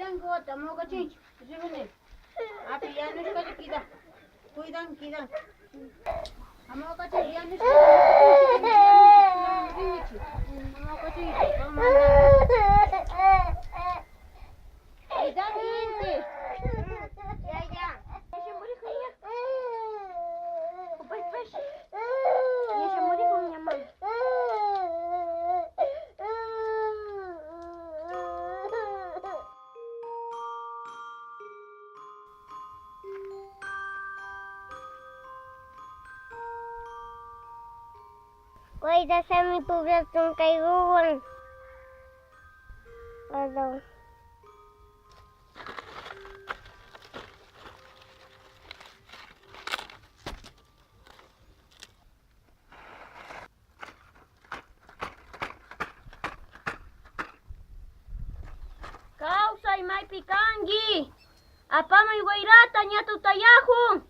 Cuidan gota, moga chinch. Zibune. Api yanlış kaçı kida. Cuidan. Moga chinch yanlış kaçı. Moga chinch. Cuidan inti. Ya. Yaşa muri kaya. Baş. Yaşa muri kaya mam. Cuida sa mi población kay Google. Pardon. KAWSAY may pikangi. Apa may wairata niya tutayahong.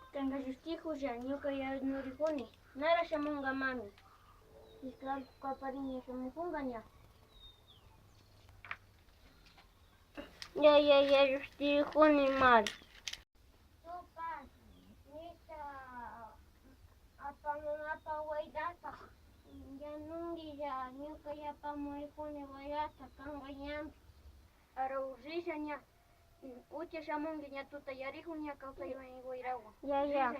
Tanga justijo ya nyoka ya norikoni. Nara shamunga mami. Islam kaparinya shamunga niya. Ya justijo ni mal. Sopa, nita apa waidata. Ya nungi ya nyoka ya pamoikone waidata kanganyam. Arauzisha niya. Uche shamunga niya tutayariho niya KAWSAY may wairawa. Ya.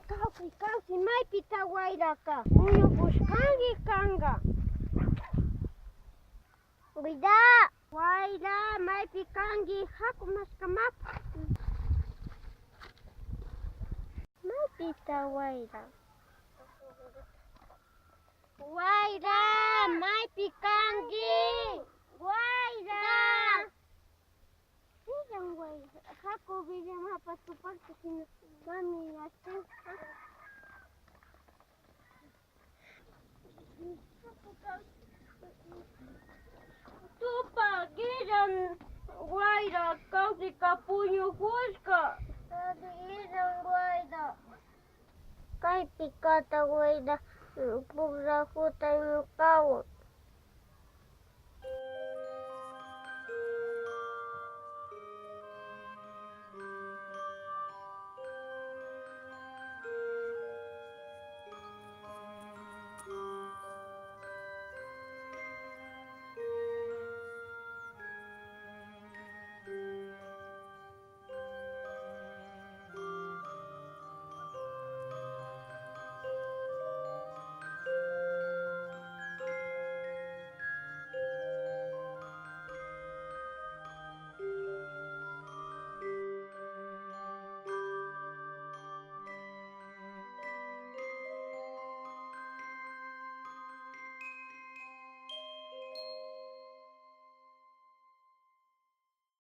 Kawsay may pita wairaka. Uno buskangi kanga. Cuida. Waira may pikangi haku mas kamap. May pita waira. Waira may pikangi. Waira. Bilang waira. Haku bilang apa tupar kesini. Mami yasin. Tupa giran waira KAWSAY kapunyo huska. Sabi ilang waira. Kay pikata waira. Pura ko tayo kawot.